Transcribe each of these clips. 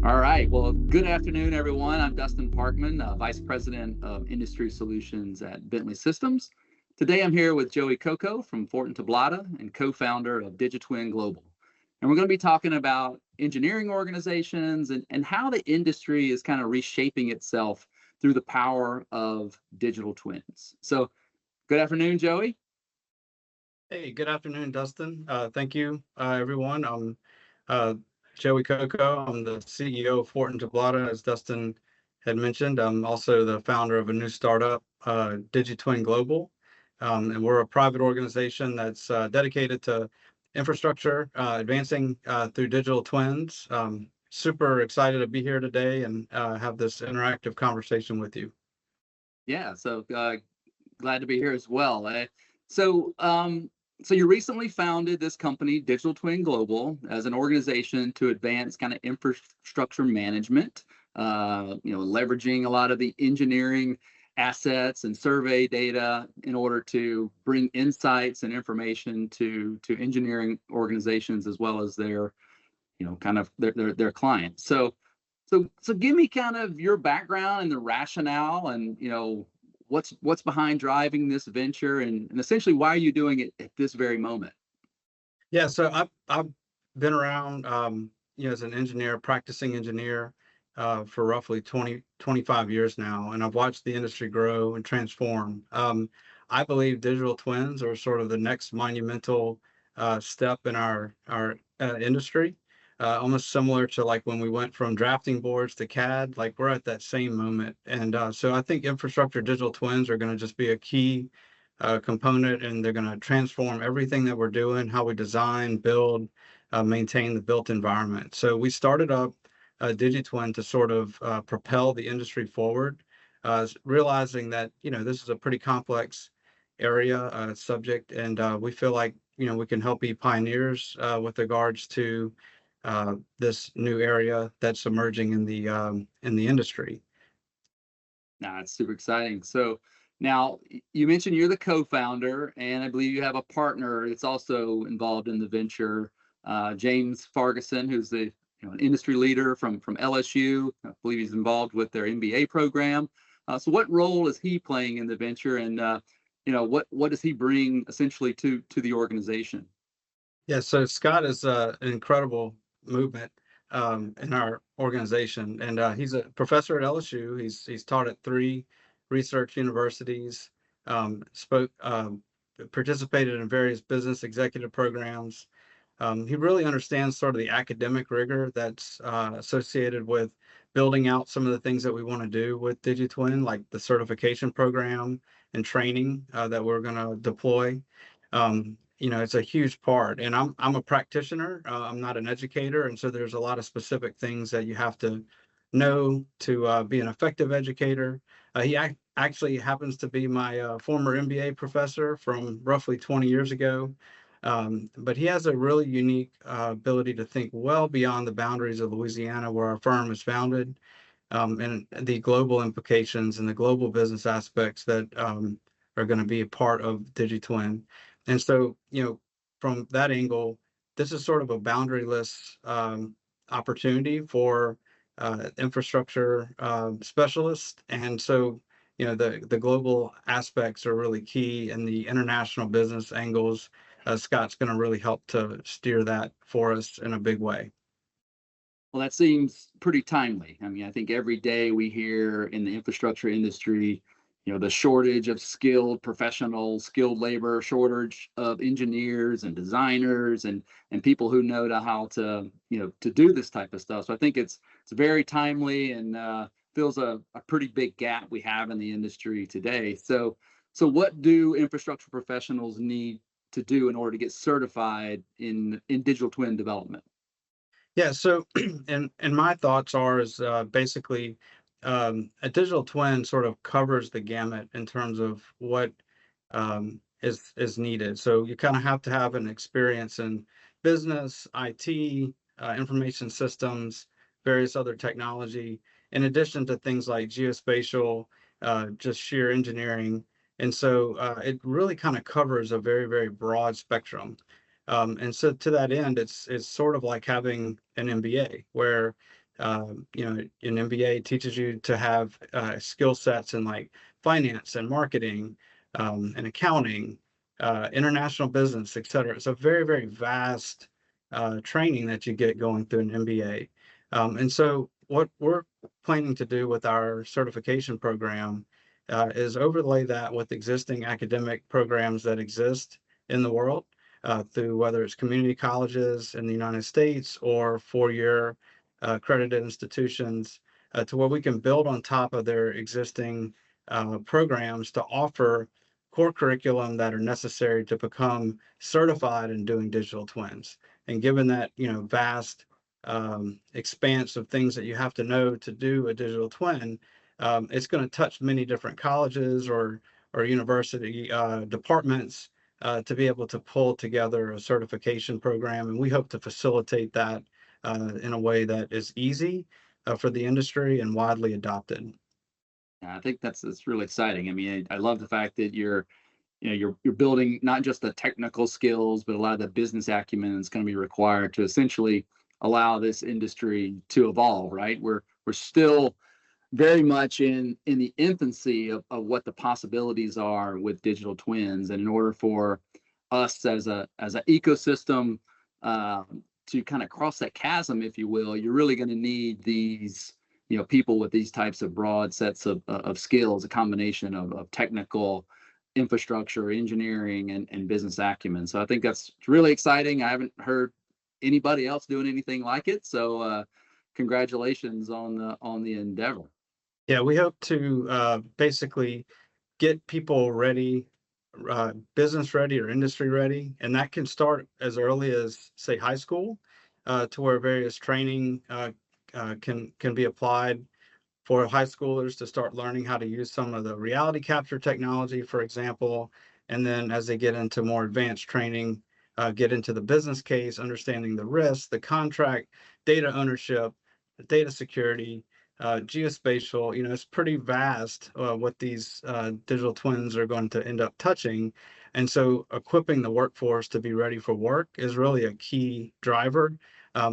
All right. Well, good afternoon, everyone. I'm Dustin Parkman, Vice President of Industry Solutions at Bentley Systems. Today, I'm here with Joey Coco from Fortin Tablata and co-founder of DigiTwin Global. And we're going to be talking about engineering organizations and how the industry is kind of reshaping itself through the power of digital twins. So, good afternoon, Joey. Hey, good afternoon, Dustin. Thank you, everyone. I'm uh, Joey Coco. I'm the CEO of Fortin Tablata, as Dustin had mentioned. I'm also the founder of a new startup, DigiTwin Global. And we're a private organization that's dedicated to infrastructure, advancing through digital twins. Super excited to be here today and have this interactive conversation with you. Yeah, so glad to be here as well. So, um, so you recently founded this company, Digital Twin Global, as an organization to advance kind of infrastructure management. Leveraging a lot of the engineering assets and survey data in order to bring insights and information to engineering organizations as well as their, kind of their clients. So give me kind of your background and the rationale and, what's behind driving this venture and essentially why are you doing it at this very moment? Yeah, so I've been around, as an engineer, practicing engineer, for roughly 25 years now, and I've watched the industry grow and transform. I believe digital twins are sort of the next monumental step in our industry, almost similar to like when we went from drafting boards to CAD. Like we're at that same moment, and so I think infrastructure digital twins are going to just be a key component, and they're going to transform everything that we're doing, how we design, build, maintain the built environment. So we started up DigiTwin to sort of propel the industry forward, realizing that this is a pretty complex area subject, and we feel like we can help be pioneers with regards to this new area that's emerging in the industry. Nah, it's super exciting. So now you mentioned you're the co-founder, and I believe you have a partner that's also involved in the venture, James Farguson, who's the an industry leader from LSU. I believe he's involved with their MBA program. So what role is he playing in the venture, and what does he bring essentially to the organization? Yeah, so Scott is an incredible movement in our organization, and he's a professor at LSU. He's taught at three research universities, spoke, participated in various business executive programs. He really understands sort of the academic rigor that's associated with building out some of the things that we want to do with DigiTwin, like the certification program and training that we're going to deploy. It's a huge part, and I'm a practitioner. I'm not an educator, and so there's a lot of specific things that you have to know to be an effective educator. Actually happens to be my former MBA professor from roughly 20 years ago. But he has a really unique ability to think well beyond the boundaries of Louisiana, where our firm is founded, and the global implications and the global business aspects that are going to be a part of DigiTwin. And so, from that angle, this is sort of a boundaryless opportunity for infrastructure specialists. And so, the global aspects are really key, and the international business angles. Scott's going to really help to steer that for us in a big way. Well, that seems pretty timely. I mean, I think every day we hear in the infrastructure industry, the shortage of skilled professionals, skilled labor, shortage of engineers and designers and people who know how to, to do this type of stuff. So I think it's very timely and fills a pretty big gap we have in the industry today. So what do infrastructure professionals need to do in order to get certified in digital twin development? Yeah, so and my thoughts are is basically a digital twin sort of covers the gamut in terms of what is needed. So you kind of have to have an experience in business, IT, information systems, various other technology, in addition to things like geospatial, just sheer engineering. And so it really kind of covers a very, very broad spectrum. And so to that end, it's sort of like having an MBA where An MBA teaches you to have skill sets in like finance and marketing and accounting, international business, et cetera. It's a very, very vast training that you get going through an MBA. And so what we're planning to do with our certification program is overlay that with existing academic programs that exist in the world through whether it's community colleges in the United States or four-year accredited institutions to where we can build on top of their existing programs to offer core curriculum that are necessary to become certified in doing digital twins. And given that, vast expanse of things that you have to know to do a digital twin, it's going to touch many different colleges or university departments to be able to pull together a certification program. And we hope to facilitate that in a way that is easy for the industry and widely adopted. I think that's really exciting. I mean, I love the fact that you're building not just the technical skills, but a lot of the business acumen that's going to be required to essentially allow this industry to evolve. Right? We're still very much in the infancy of what the possibilities are with digital twins, and in order for us as an ecosystem to kind of cross that chasm, if you will, you're really going to need these people with these types of broad sets of skills, a combination of technical infrastructure, engineering, and business acumen. So I think that's really exciting. I haven't heard anybody else doing anything like it. So congratulations on the endeavor. Yeah, we hope to basically get people ready, business ready or industry ready, and that can start as early as say high school, to where various training can be applied for high schoolers to start learning how to use some of the reality capture technology, for example. And then as they get into more advanced training, get into the business case, understanding the risks, the contract, data ownership, data security, geospatial. It's pretty vast what these digital twins are going to end up touching. And so equipping the workforce to be ready for work is really a key driver.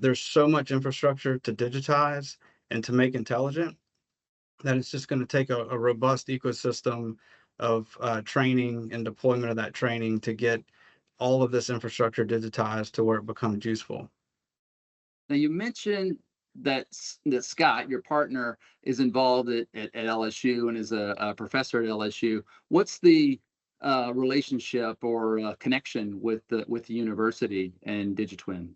There's so much infrastructure to digitize and to make intelligent that it's just going to take a robust ecosystem of training and deployment of that training to get all of this infrastructure digitized to where it becomes useful. Now you mentioned that Scott, your partner, is involved at LSU and is a professor at LSU. What's the relationship or connection with the university and DigiTwin?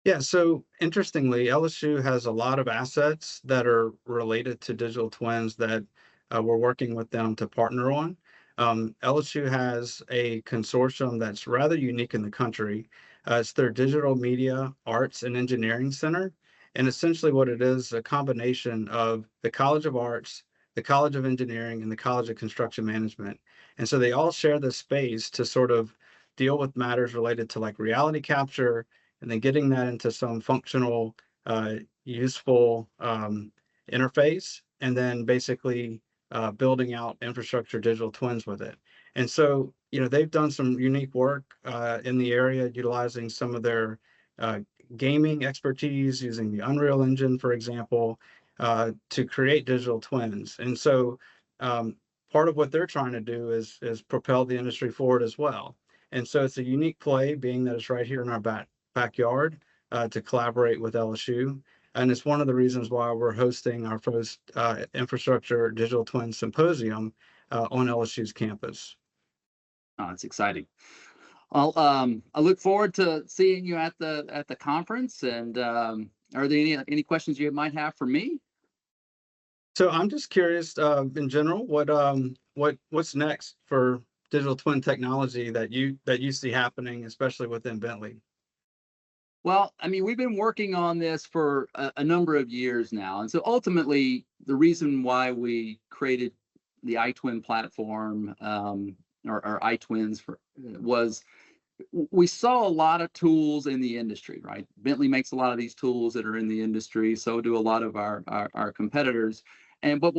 Yeah, so interestingly, LSU has a lot of assets that are related to digital twins that we're working with them to partner on. LSU has a consortium that's rather unique in the country. It's their Digital Media Arts and Engineering Center. And essentially, what it is a combination of the College of Arts, the College of Engineering, and the College of Construction Management. And so they all share this space to sort of deal with matters related to like reality capture and then getting that into some functional, useful interface, and then basically building out infrastructure digital twins with it. And so, they've done some unique work in the area, utilizing some of their uh, gaming expertise, using the Unreal Engine, for example, to create digital twins. And so, part of what they're trying to do is propel the industry forward as well. And so it's a unique play, being that it's right here in our backyard to collaborate with LSU. And it's one of the reasons why we're hosting our first infrastructure digital twin symposium on LSU's campus. Oh, it's exciting. I look forward to seeing you at the conference. And are there any questions you might have for me? So I'm just curious, in general, what's next for digital twin technology that you see happening, especially within Bentley? Well, I mean, we've been working on this for a number of years now. And so ultimately, the reason why we created the iTwin platform, or iTwins was we saw a lot of tools in the industry, right? Bentley makes a lot of these tools that are in the industry. So do a lot of our competitors. And what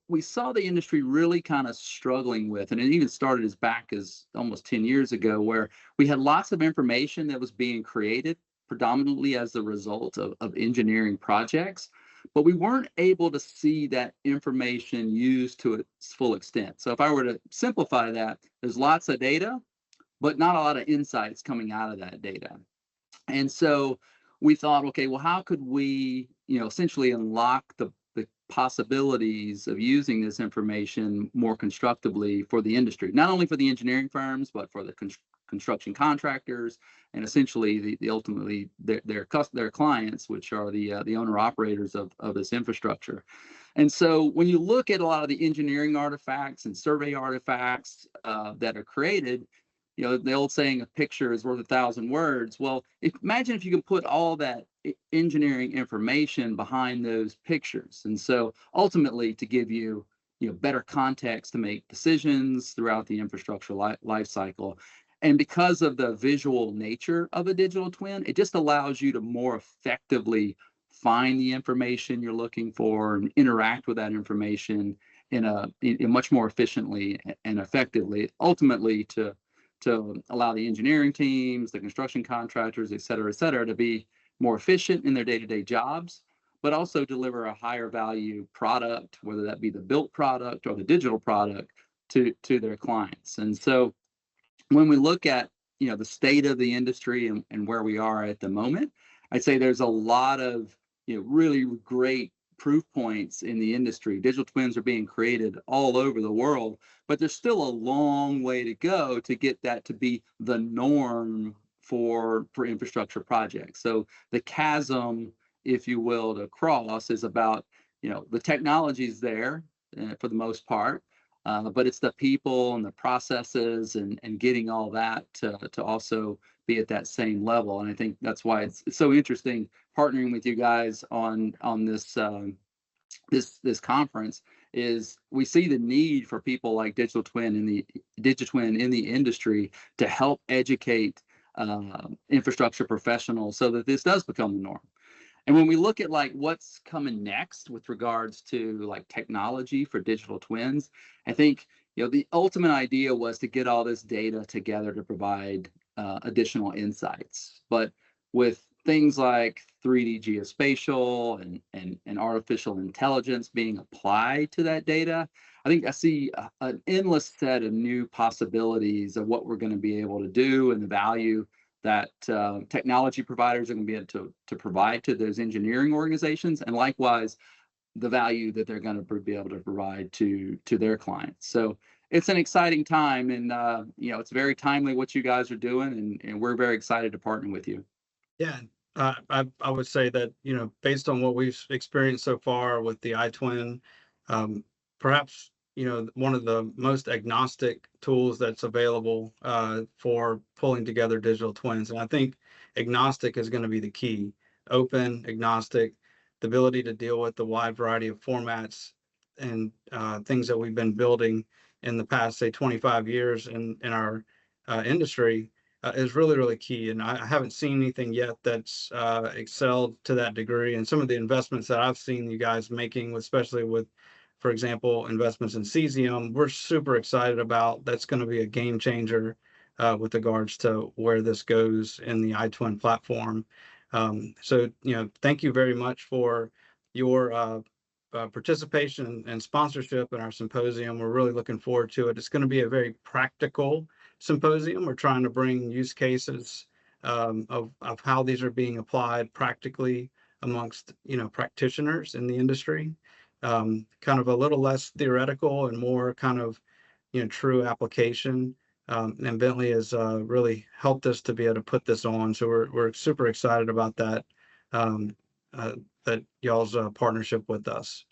we saw the industry really kind of struggling with, and it even started as back as almost 10 years ago, where we had lots of information that was being created, predominantly as a result of engineering projects, but we weren't able to see that information used to its full extent. So if I were to simplify that, there's lots of data, but not a lot of insights coming out of that data. And so we thought, okay, well, how could we, essentially unlock the possibilities of using this information more constructively for the industry, not only for the engineering firms, but for the construction contractors, and essentially the ultimately their clients, which are the owner operators of this infrastructure. And so when you look at a lot of the engineering artifacts and survey artifacts that are created, the old saying, a picture is worth 1,000 words. Well, imagine if you can put all that engineering information behind those pictures. And so ultimately to give you, better context to make decisions throughout the infrastructure life cycle. And because of the visual nature of a digital twin, it just allows you to more effectively find the information you're looking for and interact with that information in much more efficiently and effectively, ultimately to allow the engineering teams, the construction contractors, et cetera, to be more efficient in their day-to-day jobs, but also deliver a higher value product, whether that be the built product or the digital product, to their clients. And so when we look at, the state of the industry and where we are at the moment, I'd say there's a lot of, really great proof points in the industry. Digital twins are being created all over the world, but there's still a long way to go to get that to be the norm for infrastructure projects. So the chasm, if you will, to cross is about, the technology's there for the most part, but it's the people and the processes and getting all that to also be at that same level. And I think that's why it's so interesting partnering with you guys on this this conference. Is we see the need for people like digital twin in the industry to help educate infrastructure professionals so that this does become the norm. And when we look at like what's coming next with regards to like technology for digital twins, I think, the ultimate idea was to get all this data together to provide additional insights. But with things like 3D geospatial and artificial intelligence being applied to that data, I think I see an endless set of new possibilities of what we're going to be able to do and the value that technology providers are going to be able to provide to those engineering organizations, and likewise the value that they're going to be able to provide to their clients. So it's an exciting time, and it's very timely what you guys are doing, and we're very excited to partner with you. Yeah, I would say that, based on what we've experienced so far with the iTwin, perhaps, one of the most agnostic tools that's available for pulling together digital twins. And I think agnostic is going to be the key. Open, agnostic, the ability to deal with the wide variety of formats and things that we've been building in the past, say, 25 years in our industry is really, really key. And I haven't seen anything yet that's excelled to that degree. And some of the investments that I've seen you guys making, especially with, for example, investments in Cesium, we're super excited about. That's going to be a game changer with regards to where this goes in the iTwin platform. So, thank you very much for your participation and sponsorship in our symposium. We're really looking forward to it. It's going to be a very practical symposium. We're trying to bring use cases of how these are being applied practically amongst practitioners in the industry. Kind of a little less theoretical and more kind of true application. And Bentley has really helped us to be able to put this on. So we're super excited about that. That y'all's partnership with us.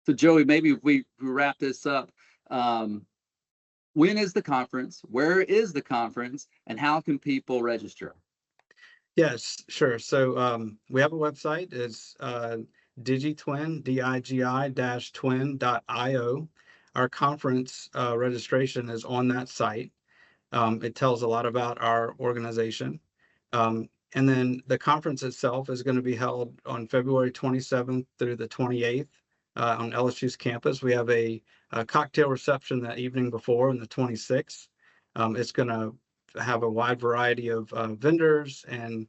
So Joey, maybe if we wrap this up, when is the conference? Where is the conference? And how can people register? Yes, sure. So we have a website. It's digitwin, digi-twin.io. Our conference registration is on that site. It tells a lot about our organization. And then the conference itself is going to be held on February 27th through the 28th on LSU's campus. We have a cocktail reception that evening before on the 26th. It's going to have a wide variety of vendors and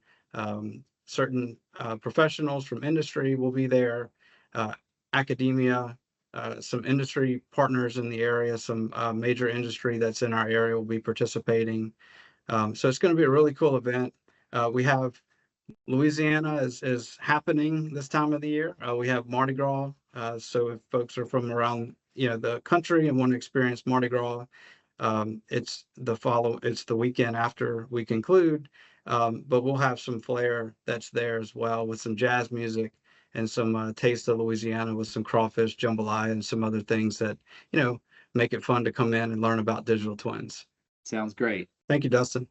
Certain professionals from industry will be there, academia, some industry partners in the area, some major industry that's in our area will be participating. So it's going to be a really cool event. We have Louisiana is happening this time of the year. We have Mardi Gras. So if folks are from around the country and want to experience Mardi Gras, it's the weekend after we conclude. But we'll have some flair that's there as well with some jazz music and some taste of Louisiana with some crawfish, jambalaya, and some other things that make it fun to come in and learn about digital twins. Sounds great. Thank you, Dustin.